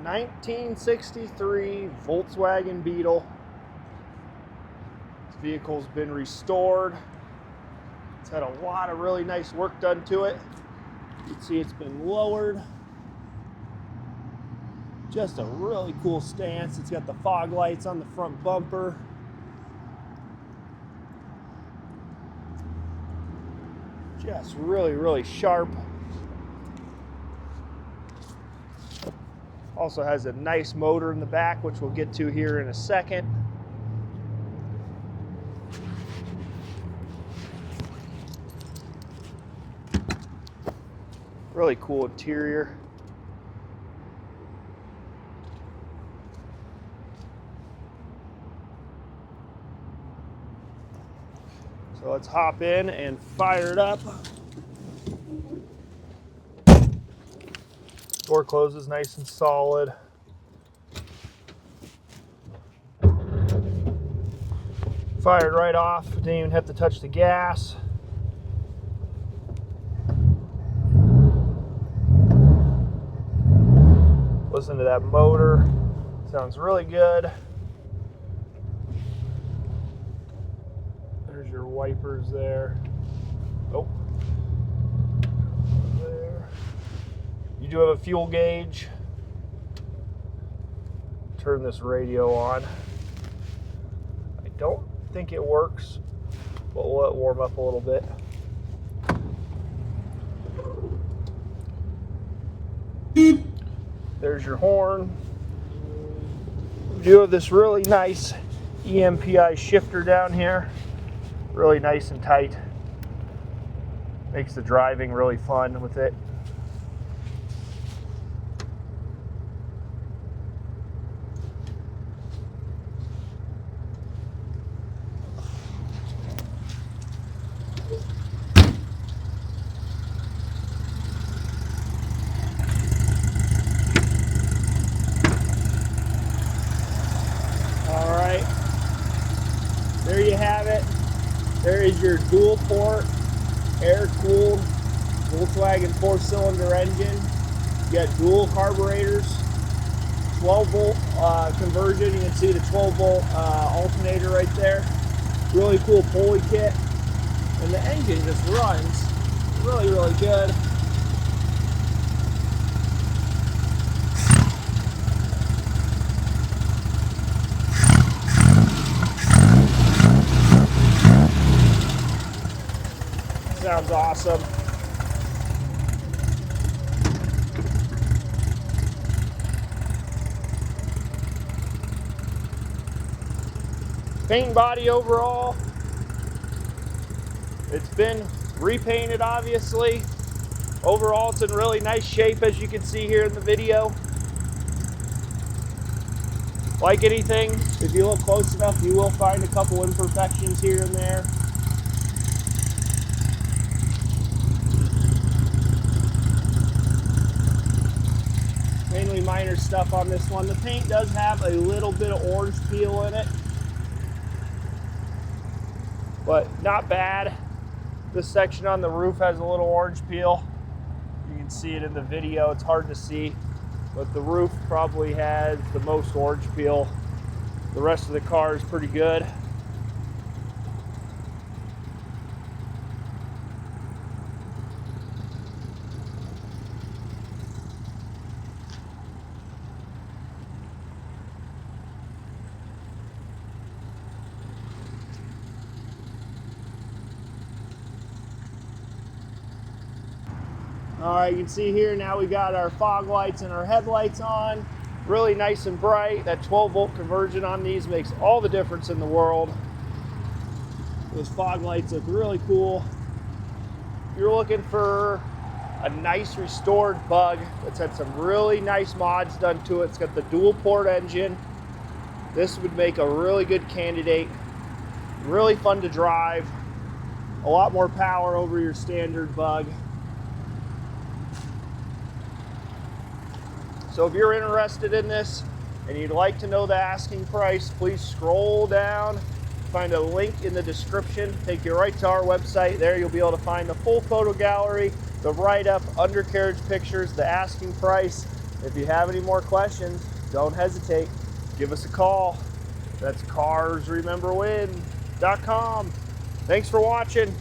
1963 Volkswagen Beetle. This vehicle's been restored. It's had a lot of really nice work done to it. You can see it's been lowered. Just a really cool stance. It's got the fog lights on the front bumper. Just really sharp. Also has a nice motor in the back, which we'll get to here in a second. Really cool interior. So let's hop in and fire it up. Door closes nice and solid. Fired right off, didn't even have to touch the gas. Listen to that motor, sounds really good. There's your wipers there. Oh, there. You do have a fuel gauge. Turn this radio on. I don't think it works, but we'll let it warm up a little bit. There's your horn. We do have this really nice EMPI shifter down here. Really nice and tight. Makes the driving really fun with it. There you have it. There is your dual port, air-cooled Volkswagen 4-cylinder engine. You got dual carburetors, 12-volt conversion. You can see the 12-volt alternator right there. Really cool pulley kit. And the engine just runs really good. Sounds awesome. Paint and body overall, it's been repainted obviously. Overall it's in really nice shape, as you can see here in the video. Like anything, if you look close enough, you will find a couple imperfections here and there. Mainly minor stuff on this one. The paint does have a little bit of orange peel in it, but not bad. This section on the roof has a little orange peel. You can see it in the video. It's hard to see, but the roof probably has the most orange peel. The rest of the car is pretty good. All right, you can see here now we got our fog lights and our headlights on. Really nice and bright. That 12-volt conversion on these makes all the difference in the world. Those fog lights look really cool. If you're looking for a nice restored Bug that's had some really nice mods done to it, it's got the dual port engine. This would make a really good candidate. Really fun to drive. A lot more power over your standard Bug. So if you're interested in this and you'd like to know the asking price, please scroll down, find a link in the description, take you right to our website. There you'll be able to find the full photo gallery, the write-up, undercarriage pictures, the asking price, If you have any more questions, don't hesitate. Give us a call. That's carsrememberwhen.com. Thanks for watching.